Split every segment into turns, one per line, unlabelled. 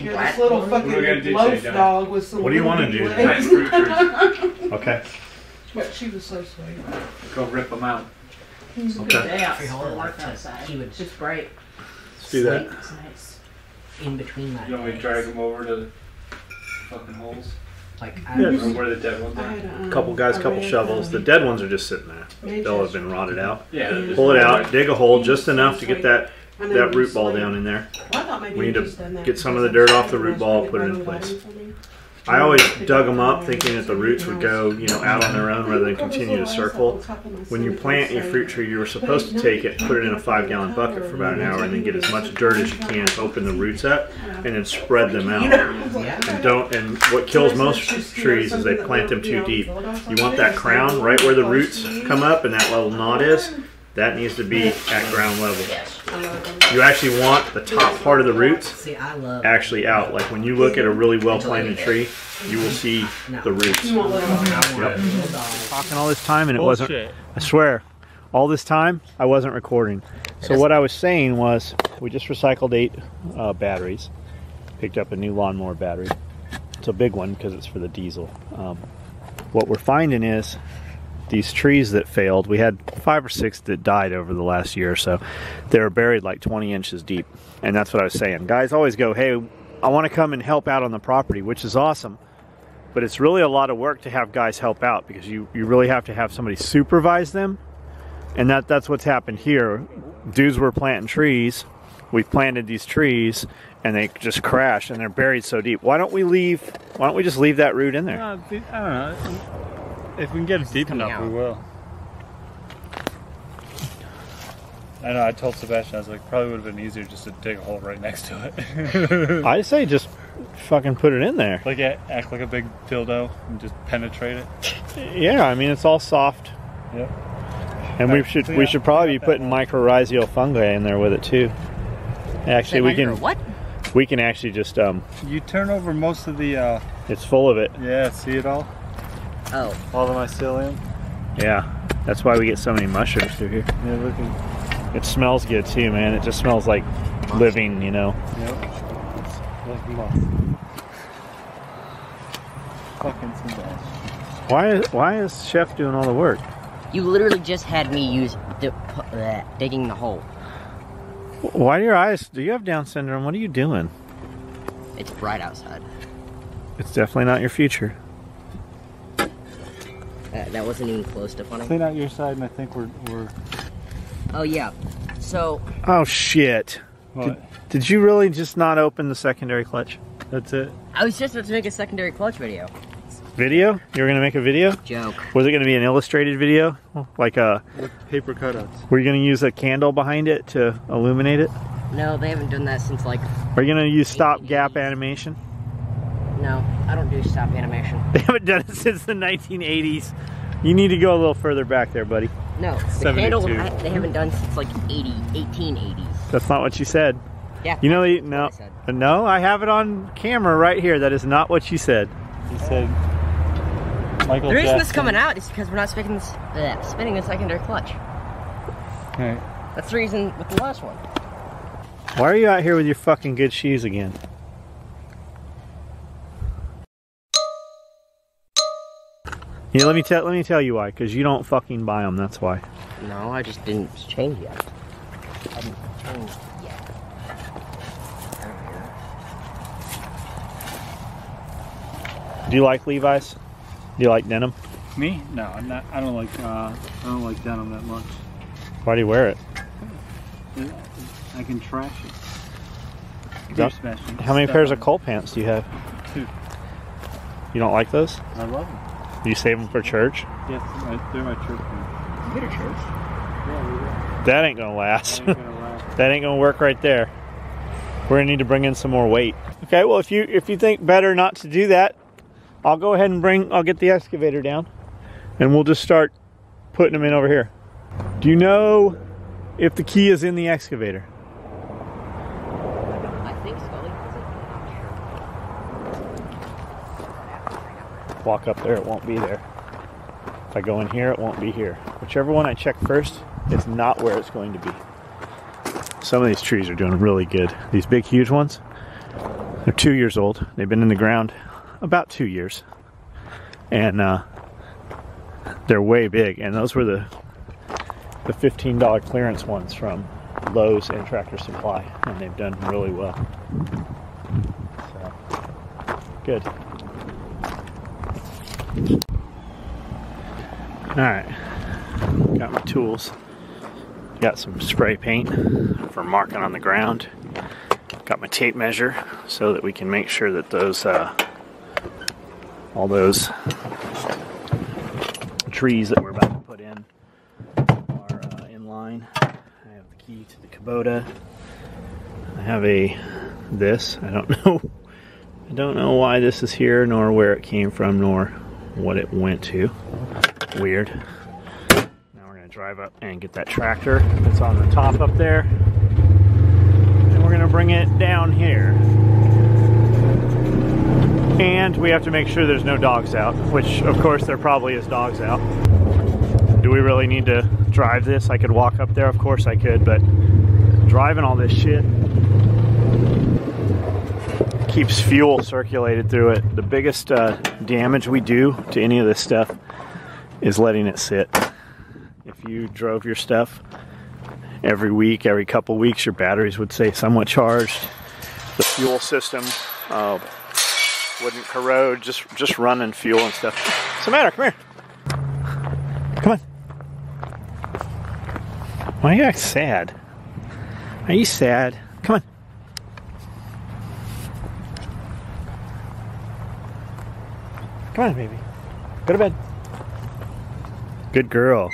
You're this little fucking loaf dog with some.
What do you want to do? Okay.
But she was so sweet.
Go rip them out.
Okay.
He would just break.
Let's do that.
It's nice. In between that.
You want me to drag them over to the fucking holes?
Like,
Or where the dead ones are?
Couple guys, couple shovels. The dead ones are just sitting there. They'll have been rotted out.
Yeah.
Pull it out, dig a hole just enough to get that root ball down in there. We need to get some of the dirt off the root ball, put it in place. I always dug them up thinking that the roots would go, you know, out on their own rather than continue to circle. When you plant a fruit tree, you were supposed to take it, put it in a 5-gallon bucket for about an hour, and then get as much dirt as you can, open the roots up, and then spread them out. And what kills most trees is they plant them too deep. You want that crown right where the roots come up and that little knot is. That needs to be at ground level. You actually want the top part of the roots actually out. Like when you look at a really well planted tree, you will see the roots. Yep. Talking all this time and it wasn't, I swear, all this time I wasn't recording. So what I was saying was we just recycled 8 batteries. Picked up a new lawnmower battery. It's a big one because it's for the diesel. What we're finding is these trees that failed, we had 5 or 6 that died over the last year or so. They were buried like 20 inches deep. And that's what I was saying. Guys always go, hey, I want to come and help out on the property, which is awesome. But it's really a lot of work to have guys help out because you really have to have somebody supervise them. And that's what's happened here. Dudes were planting trees. We've planted these trees and they just crashed and they're buried so deep. Why don't we just leave that root in there?
I don't know. If we can get it deep enough, we will. I know, I told Sebastian, I was like, probably would have been easier just to dig a hole right next to it.
I say just fucking put it in there.
Like, act like a big dildo and just penetrate it.
Yeah, I mean, it's all soft.
Yep.
And we should probably be putting mycorrhizal fungi in there with it too. Actually, we can.
What?
We can actually just
You turn over most of the.
It's full of it.
Yeah, see it all.
Oh.
All the mycelium.
Yeah, that's why we get so many mushrooms through here.
Yeah, look at.
It smells good too, man. It just smells like living, you know.
Yep. It's like moss. Fucking Sebastian.
Why is Chef doing all the work?
You literally just had me use digging the hole.
Why do your eyes? Do you have Down syndrome? What are you doing?
It's bright outside.
It's definitely not your future.
That wasn't even close to funny.
Clean out your side, and I think we're.
Oh yeah. So.
Oh shit! Did you really just not open the secondary clutch?
That's it.
I was just about to make a secondary clutch video.
Video? You were gonna make a video?
Joke.
Was it gonna be an illustrated video, like a?
With paper cutouts.
Were you gonna use a candle behind it to illuminate it?
No, they haven't done that since like.
Are you gonna use stopgap animation?
No, I don't do stop animation.
They haven't done it since the 1980s. You need to go a little further back there, buddy.
No, the candle they haven't done since like 1880s.
That's not what you said.
Yeah.
You know, no, I have it on camera right here. That is not what you said.
You said Michael
The reason
Jackson.
this is coming out is because we're not spinning the secondary clutch.
Right.
That's the reason with the last one.
Why are you out here with your fucking good shoes again? Yeah, let me tell you why. Because you don't fucking buy them. That's why.
No, I just didn't change yet. I haven't changed yet.
Do you like Levi's? Do you like denim?
Me? No, I'm not. I don't like denim that much.
Why do you wear it?
I can trash it.
How many pairs of Colt pants do you have?
2.
You don't like those?
I love them.
Do you save them for church?
Yes, they're my church pants.
You go to church?
Yeah,
That ain't gonna last.
That ain't gonna last.
That ain't gonna work right there. We're gonna need to bring in some more weight. Okay, well if you think better not to do that, I'll go ahead and I'll get the excavator down and we'll just start putting them in over here. Do you know if the key is in the excavator?
I think so.
Walk up there, it won't be there. If I go in here, it won't be here. Whichever one I check first, it's not where it's going to be. Some of these trees are doing really good. These big, huge ones, They're 2 years old. They've been in the ground about 2 years. And they're way big. And those were the $15 clearance ones from Lowe's and Tractor Supply. And they've done really well. So, good. Alright. Got my tools. Got some spray paint for marking on the ground. Got my tape measure so that we can make sure that those all those trees that we're about to put in are in line. I have the key to the Kubota. I have this. I don't know why this is here, nor where it came from, nor what it went to. Weird. Now we're gonna drive up and get that tractor that's on the top up there. And we're gonna bring it down here. And we have to make sure there's no dogs out, which of course there probably is dogs out. Do we really need to drive this? I could walk up there, of course I could, but driving all this shit keeps fuel circulated through it. The biggest damage we do to any of this stuff is letting it sit. If you drove your stuff every week, every couple weeks, your batteries would stay somewhat charged. The fuel system wouldn't corrode, just running fuel and stuff. What's the matter? Come here. Come on. Why are you acting sad? Are you sad? Come on. Come on, baby. Go to bed. Good girl.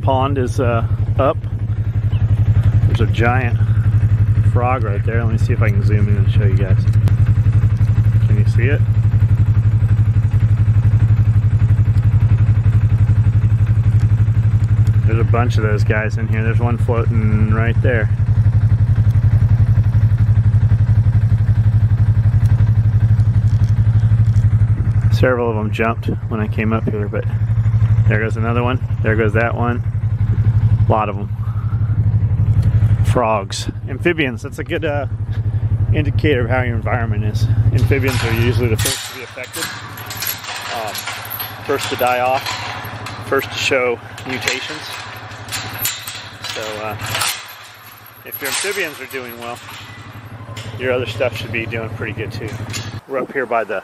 Pond is up. There's a giant frog right there. Let me see if I can zoom in and show you guys. Can you see it? There's a bunch of those guys in here. There's one floating right there. Several of them jumped when I came up here, but there goes another one. There goes that one. A lot of them. Frogs. Amphibians. That's a good indicator of how your environment is. Amphibians are usually the first to be affected. First to die off. First to show mutations. So if your amphibians are doing well, your other stuff should be doing pretty good too. We're up here by the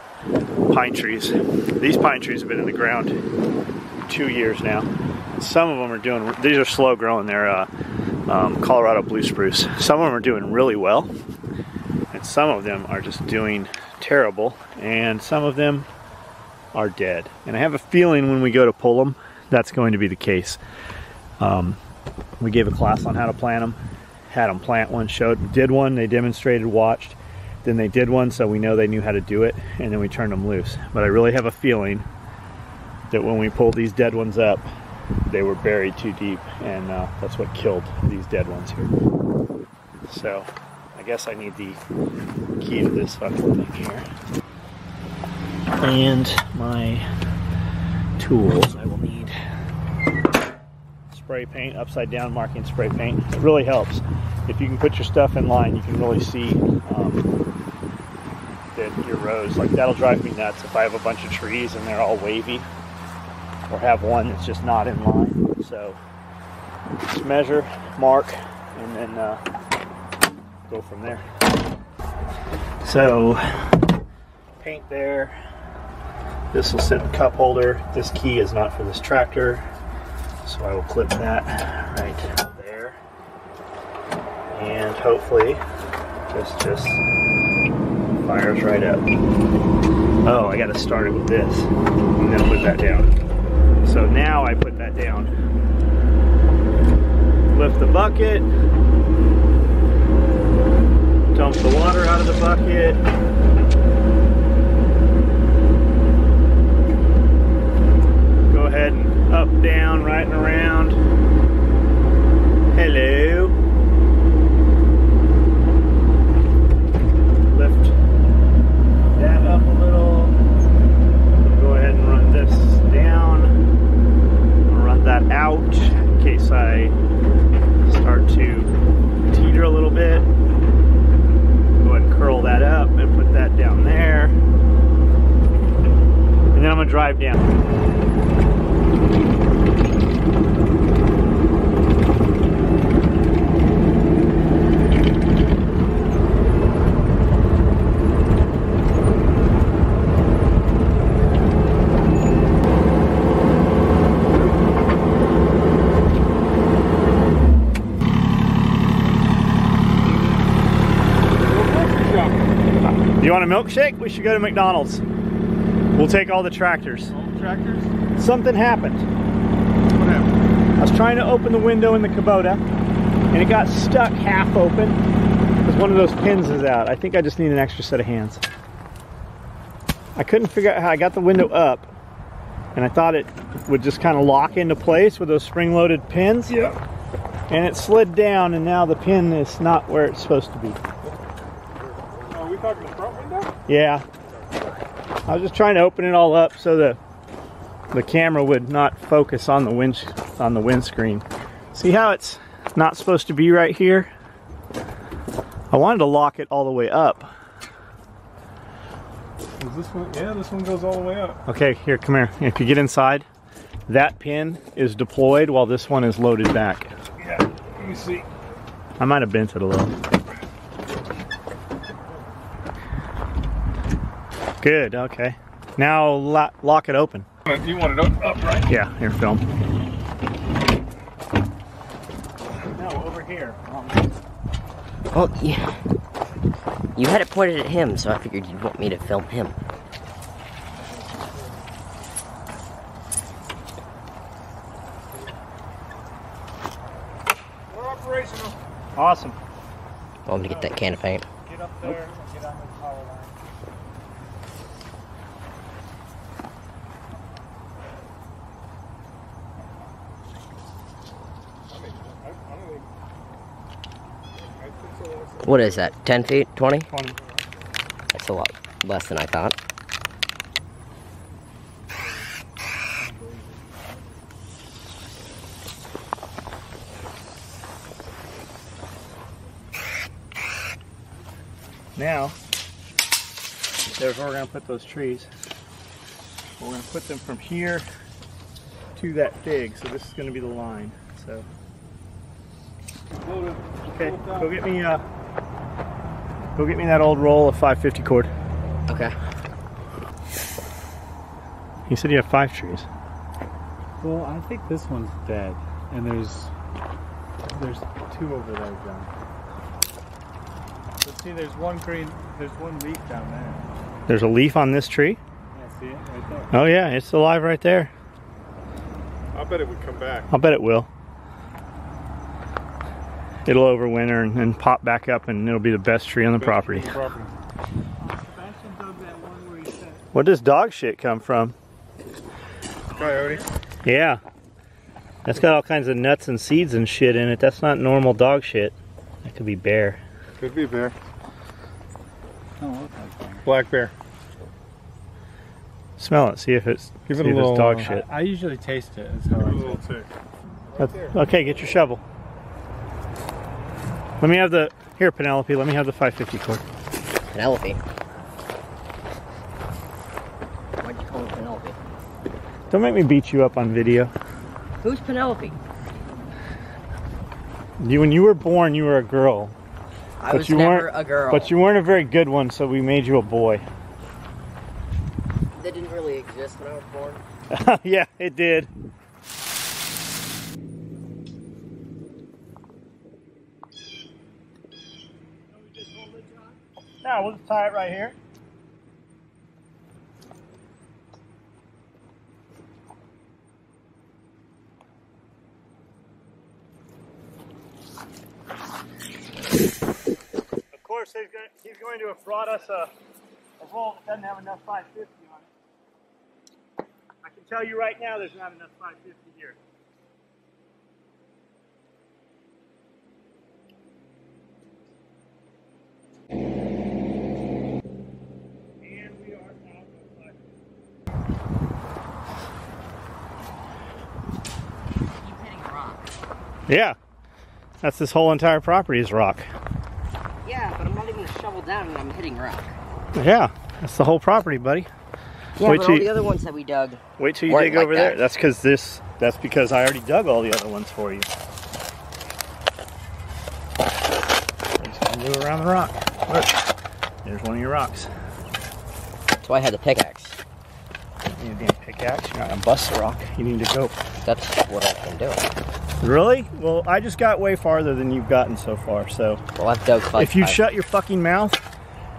pine trees. These pine trees have been in the ground 2 years now. Some of them are doing, these are slow growing, they're Colorado blue spruce. Some of them are doing really well, and some of them are just doing terrible, and some of them are dead. And I have a feeling when we go to pull them, that's going to be the case. We gave a class on how to plant them, had them plant one, did one, they demonstrated, watched, then they did one, so we know they knew how to do it, and then we turned them loose. But I really have a feeling that when we pulled these dead ones up, they were buried too deep, and that's what killed these dead ones here. So I guess I need the key to this fucking thing here. And my tools. I will need spray paint, upside down marking spray paint. It really helps. If you can put your stuff in line, you can really see that your rows, like that'll drive me nuts if I have a bunch of trees and they're all wavy, or have one that's just not in line. So just measure, mark, and then go from there. So paint there. This will sit in the cup holder. This key is not for this tractor, so I will clip that right there. And hopefully just fires right up. Oh, I gotta start it with this and then put that down. So now I put that down. Lift the bucket. Dump the water out of the bucket. down, right and around. Hello. Lift that up a little. Go ahead and run this down. I'll run that out in case I start to teeter a little bit. Go ahead and curl that up and put that down there. And then I'm gonna drive down. You want a milkshake? We should go to McDonald's. We'll take all the tractors.
All the tractors?
Something happened.
What happened?
I was trying to open the window in the Kubota and it got stuck half open because one of those pins is out. I think I just need an extra set of hands. I couldn't figure out how I got the window up and I thought it would just kind of lock into place with those spring-loaded pins.
Yeah.
And it slid down and now the pin is not where it's supposed to be.
Are we talking the front window?
Yeah. I was just trying to open it all up so the camera would not focus on the windscreen. See how it's not supposed to be right here? I wanted to lock it all the way up.
Is this one? Yeah, this one goes all the way up.
Okay, here, come here. If you get inside, that pin is deployed while this one is loaded back.
Yeah, let me see.
I might have bent it a little. Good, okay. Now lock it open.
You want it up, right?
Yeah, here, film. No, over here.
Well, yeah. You had it pointed at him, so I figured you'd want me to film him.
We're operational.
Awesome.
Want me to get that can of paint?
Get up there and get on the power line.
What is that, 10 feet, 20?
20.
That's a lot less than I thought.
Now, there's where we're going to put those trees. We're going to put them from here to that fig, so this is going to be the line. So, okay, go get me that old roll of 550 cord.
Okay.
You said you have 5 trees.
Well, I think this one's dead, and there's 2 over there, John. But see, there's one leaf down there.
There's a leaf on this tree?
Yeah, see it right there.
Oh yeah, it's alive right there.
I bet it would come back.
I'll bet it will. It'll overwinter and pop back up and it'll be the best tree on the property. Where does dog shit come from?
Coyote.
Yeah. That's got all kinds of nuts and seeds and shit in it. That's not normal dog shit. That could be bear.
Could be bear. Don't look like bear.
Black bear. Smell it. See if it's dog shit.
I usually taste it. That's how I taste it.
Okay, get your shovel. Let me have the, here Penelope, let me have the 550 cord.
Penelope? Why'd you call me Penelope?
Don't make me beat you up on video.
Who's Penelope?
When you were born, you were a girl.
I was never a girl.
But you weren't a very good one, so we made you a boy.
That didn't really exist when I was born.
Yeah, it did. Now we'll just tie it right here. Of course, he's going to have brought us a roll that doesn't have enough 550 on it. I can tell you right now, there's not enough 550 here. And we are out of 550.
Keep hitting a rock.
Yeah, that's this whole entire property is rock.
Yeah, but I'm not even a shovel down and I'm hitting rock.
Yeah, that's the whole property, buddy.
Yeah, but all the other ones that we dug.
Wait till you dig over there. That's because I already dug all the other ones for you. Just gonna do around the rock. Look, there's one of your rocks.
That's why I had the pickaxe.
You need a damn pickaxe. You're not gonna bust the rock. You need to go.
That's what I've been doing.
Really? Well, I just got way farther than you've gotten so far. So.
Well, I've dug like.
If you shut your fucking mouth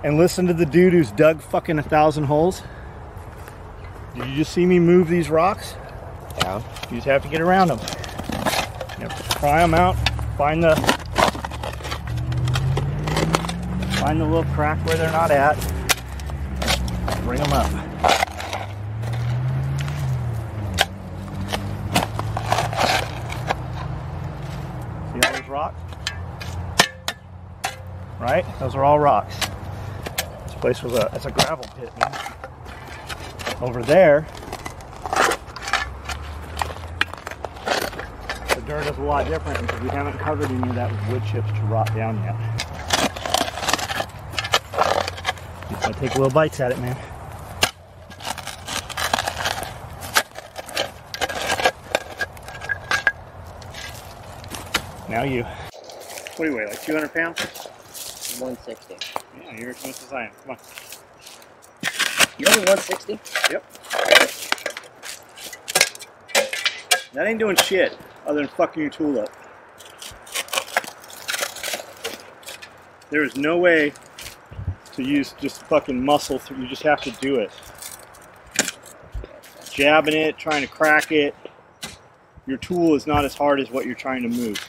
and listen to the dude who's dug fucking 1,000 holes. Did you just see me move these rocks?
Yeah.
You just have to get around them. You have to pry them out, find the little crack where they're not at, bring them up. See all those rocks? Right? Those are all rocks. This place was it's a gravel pit, man. Over there, the dirt is a lot different because we haven't covered any of that with wood chips to rot down yet. Just gonna take little bites at it, man. Now you. What do you weigh, like 200 pounds?
160.
Yeah, you're as much as I am. Come on.
You're only 160?
Yep. That ain't doing shit other than fucking your tool up. There is no way to use just fucking muscle through. You just have to do it. Jabbing it, trying to crack it. Your tool is not as hard as what you're trying to move.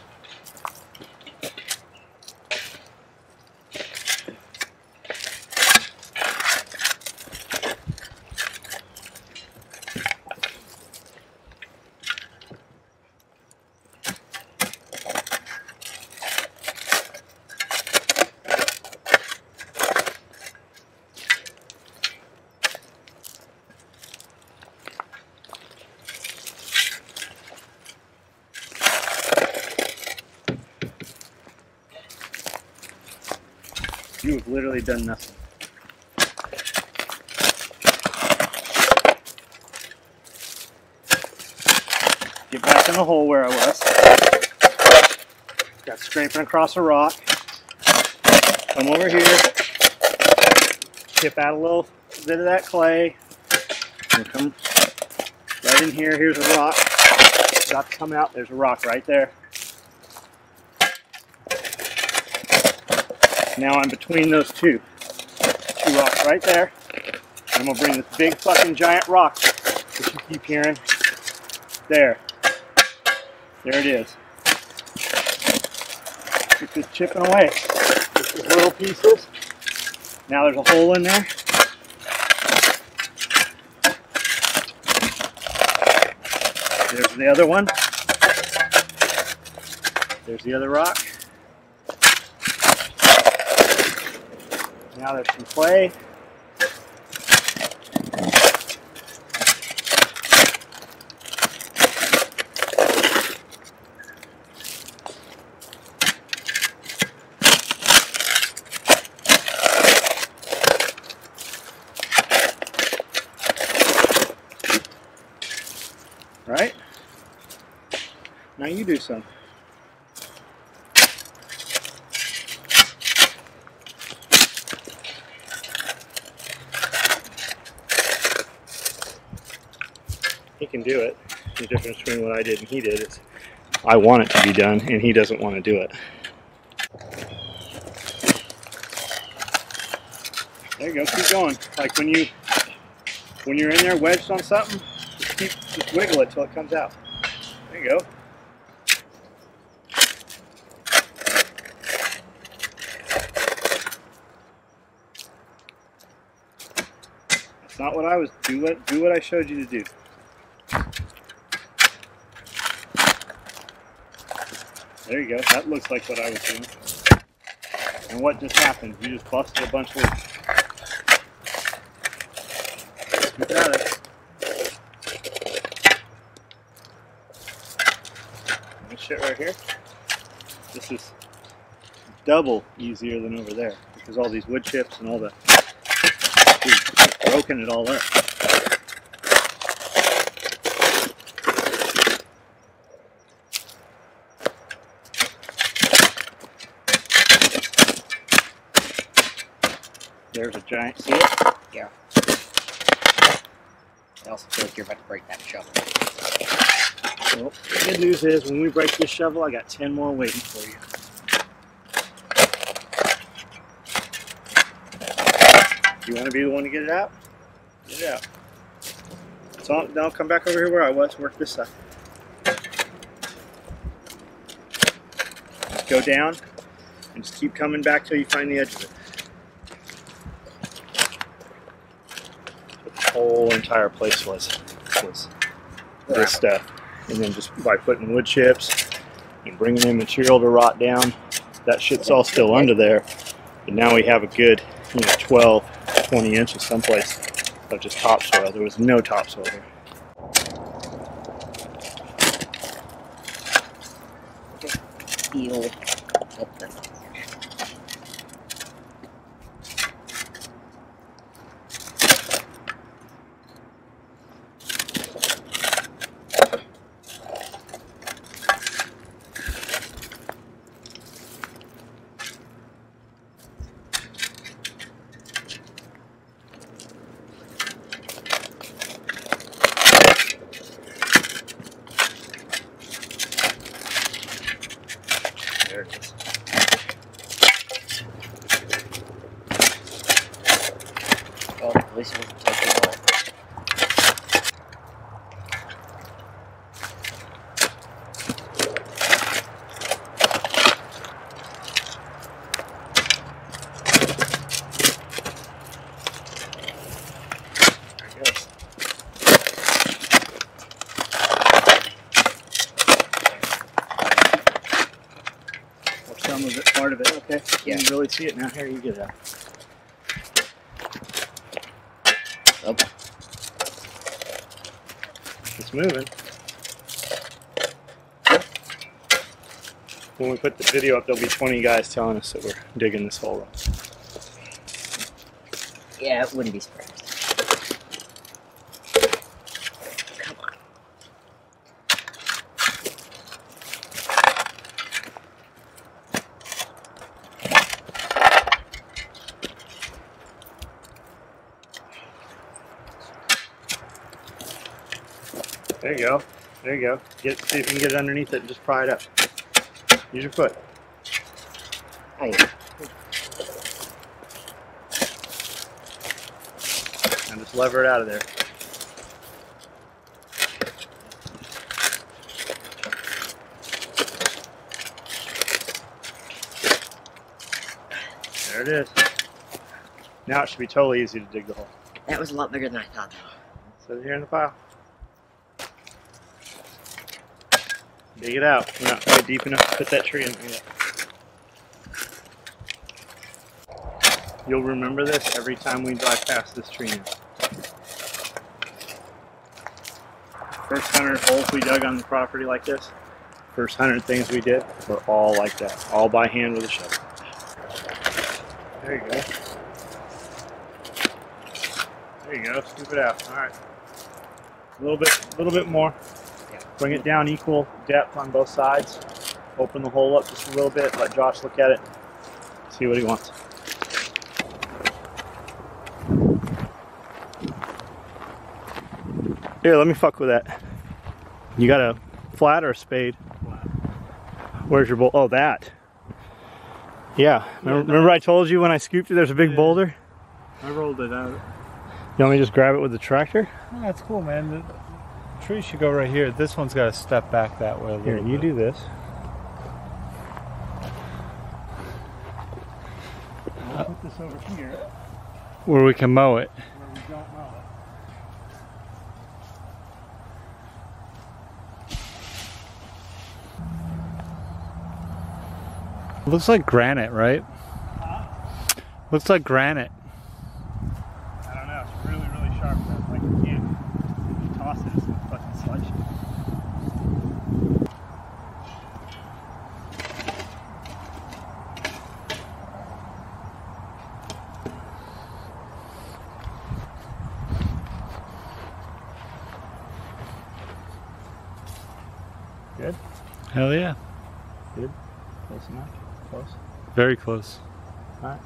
You have literally done nothing. Get back in the hole where I was. Got scraping across a rock. Come over here. Chip out a little bit of that clay. And come right in here. Here's a rock. Got to come out. There's a rock right there. Now I'm between those two rocks right there. I'm gonna bring this big fucking giant rock that you keep hearing. There it is. Keep just chipping away. Just these little pieces. Now there's a hole in there. There's the other one. There's the other rock. Now there's some clay. Right? Now you do some. He can do it. The difference between what I did and he did is I want it to be done and he doesn't want to do it. There you go, keep going. Like when you're in there wedged on something, just wiggle it till it comes out. There you go. That's not what I was do what I showed you to do. There you go. That looks like what I was doing. And what just happened? You just busted a bunch of wood. Scoop it out of it. This shit right here, this is double easier than over there because all these wood chips and all the, we've broken it all up. There's a giant, see it?
Yeah. I also feel like you're about to break that shovel.
Well, the good news is when we break this shovel, I got 10 more waiting for you. You want to be the one to get it out? Get it out. So now come back over here where I was, work this side. Just go down and just keep coming back till you find the edge of it. The whole entire place was this stuff. And then just by putting wood chips and bringing in material to rot down, that shit's all still under there. But now we have a good, 12, 20 inches someplace of just topsoil. There was no topsoil there.
Eel.
There it is.
Well, at least it wasn't taking long.
There it goes. Some of it, part of it, okay.
Yeah.
You can really see it now. Here, you get that.
Oh.
It's moving. When we put the video up, there'll be 20 guys telling us that we're digging this hole up.
Yeah, it wouldn't be surprised. Come on.
There you go. There you go. See if you can get it underneath it and just pry it up. Use your foot.
Oh, yeah.
And just lever it out of there. There it is. Now it should be totally easy to dig the hole.
That was a lot bigger than I thought, though.
Set it here in the pile. Dig it out. We're not quite deep enough to put that tree in there yet. You'll remember this every time we drive past this tree now. First 100 holes we dug on the property like this, first 100 things we did were all like that. All by hand with a shovel. There you go. There you go. Scoop it out. All right. A little bit more. Bring it down equal depth on both sides. Open the hole up just a little bit. Let Josh look at it. See what he wants. Here, let me fuck with that. You got a flat or a spade? Where's your bowl? Oh, that. Yeah. Remember I told you when I scooped it there's a big boulder?
I rolled it out.
You want me to just grab it with the tractor?
Oh, that's cool, man. The tree should go right here. This one's got to step back that way a little bit.
Here, you do this. I'll put this over here.
Where we can mow it.
Where we don't mow it.
Looks like granite, right? Looks like granite.
I don't know. It's really, really sharp. Though. Like you can't toss it. It's gonna fucking slice you. Good.
Hell yeah.
Good. Close enough. Close.
Very close.
Alright.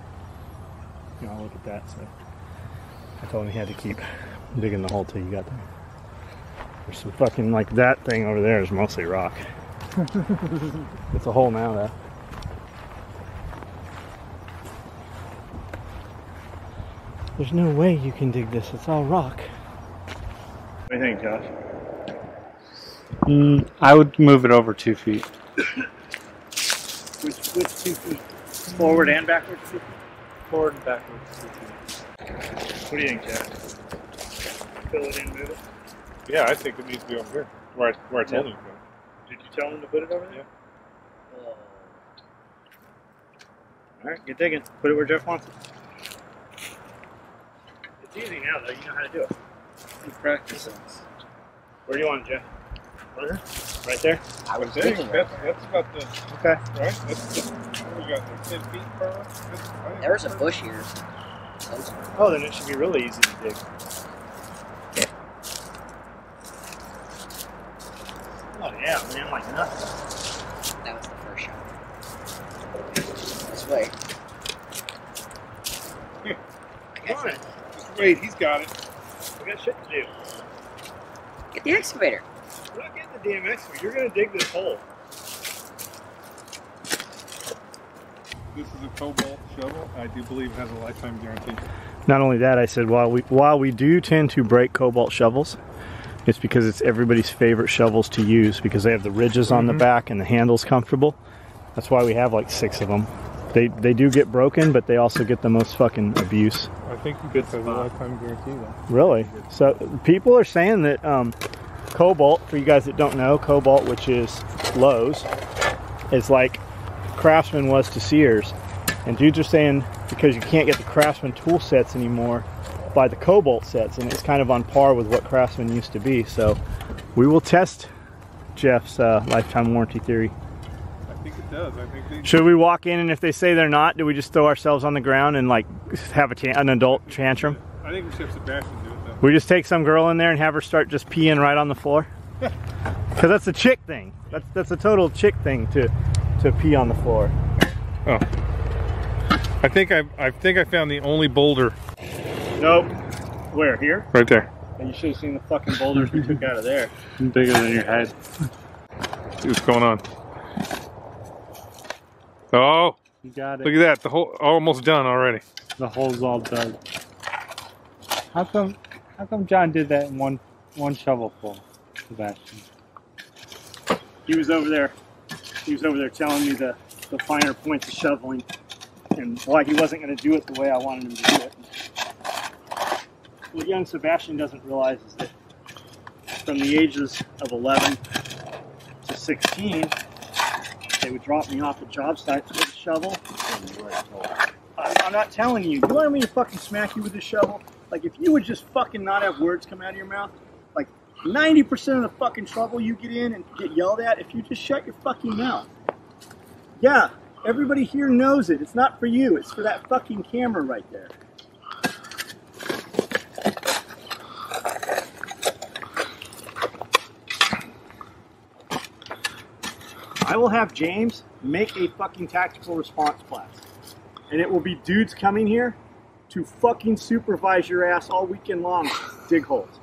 You know, look at that. So I told him he had to keep digging the hole till you got there. There's some fucking, like, that thing over there is mostly rock. It's a hole now, though. There's no way you can dig this. It's all rock. What do you think, Josh?
I would move it over 2 feet.
Which 2 feet? Forward and backwards 2 feet?
Forward and backwards 2 feet.
What do you think, Jack? Fill it in, move it?
Yeah, I think it needs to be over here, where I told him to go.
Did you tell him to put it over there?
Yeah.
Alright, get digging. Put it where Jeff wants it. It's easy now, though. You know how to do it.
You practice.
Where do you want it, Jeff? Right there?
I would think that's about the,
Okay.
right? That's the, we got like 10 feet per one.
There's a bush here.
Oh, then it should be really easy to dig. Oh, yeah, man, like nothing.
That was the first shot. This way.
Here.
Come on.
Just wait, he's got it.
We got shit to do.
Get the excavator.
We're not getting the damn excavator. You're going to dig this hole.
This is a Cobalt shovel. I do believe it has a lifetime guarantee.
Not only that, I said while we do tend to break Cobalt shovels, it's because it's everybody's favorite shovels to use because they have the ridges on the back and the handle's comfortable. That's why we have like 6 of them. They do get broken, but they also get the most fucking abuse.
I think this has a lifetime guarantee though.
Really? So people are saying that Cobalt, for you guys that don't know, Cobalt, which is Lowe's, is like Craftsman was to Sears. And dudes are saying because you can't get the Craftsman tool sets anymore, buy the Cobalt sets, and it's kind of on par with what Craftsman used to be. So we will test Jeff's lifetime warranty theory.
I think it does. I think they
Should we walk in, and if they say they're not, do we just throw ourselves on the ground and like have an adult tantrum?
I think we should have Sebastian do it though.
We just take some girl in there and have her start just peeing right on the floor? Because that's a chick thing. That's a total chick thing to pee on the floor.
Oh. I think I found the only boulder.
Nope. Where? Here?
Right there.
And you should have seen the fucking boulders we took out of there.
Bigger than your head.
See what's going on. Oh,
You got
look
it.
at that. The hole almost done already.
The hole's all dug. How come John did that in one shovel full, Sebastian?
He was over there telling me the finer points of shoveling and why he wasn't going to do it the way I wanted him to do it. What young Sebastian doesn't realize is that from the ages of 11 to 16, they would drop me off at job sites with a shovel. I'm not telling you. You want me to fucking smack you with this shovel? Like, if you would just fucking not have words come out of your mouth, like 90% of the fucking trouble you get in and get yelled at if you just shut your fucking mouth. Yeah, everybody here knows it. It's not for you. It's for that fucking camera right there. I will have James make a fucking tactical response class. And it will be dudes coming here to fucking supervise your ass all weekend long, dig holes.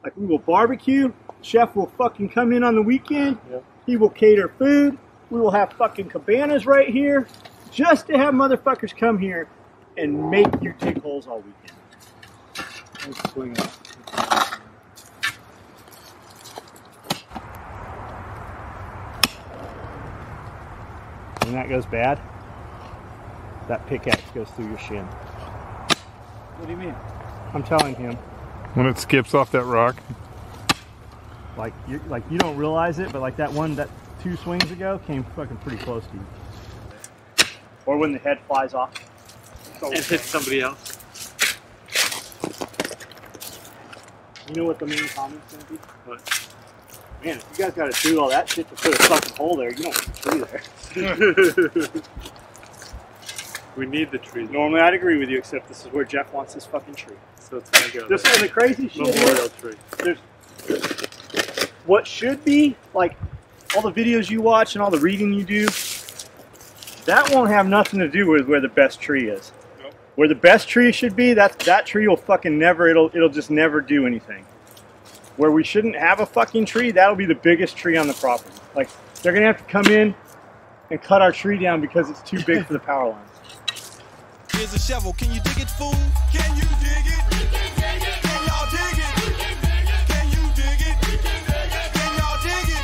Like, we will barbecue, chef will fucking come in on the weekend, he will cater food, we will have fucking cabanas right here, just to have motherfuckers come here and make you dig holes all weekend.
Let's swing it.
When that goes bad, that pickaxe goes through your shin.
What do you mean?
I'm telling him.
When it skips off that rock.
Like you don't realize it, but like that 2 swings ago came fucking pretty close to you. Or when the head flies off.
And hit somebody else.
You know what the main comment's gonna be? What? Man, if you guys gotta do all that shit to put a fucking hole there, you don't want a tree there.
We need the tree.
Normally I'd agree with you, except this is where Jeff wants his fucking tree.
So it's gonna go.
This is the crazy shit.
Memorial tree.
There's what should be, like, all the videos you watch and all the reading you do, that won't have nothing to do with where the best tree is. Nope. Where the best tree should be, that tree will fucking never, it'll just never do anything. Where we shouldn't have a fucking tree, that'll be the biggest tree on the property. Like, they're gonna have to come in and cut our tree down because it's too big for the power lines.
Here's a shovel, can you dig it, fool? Can you dig it? We can dig it.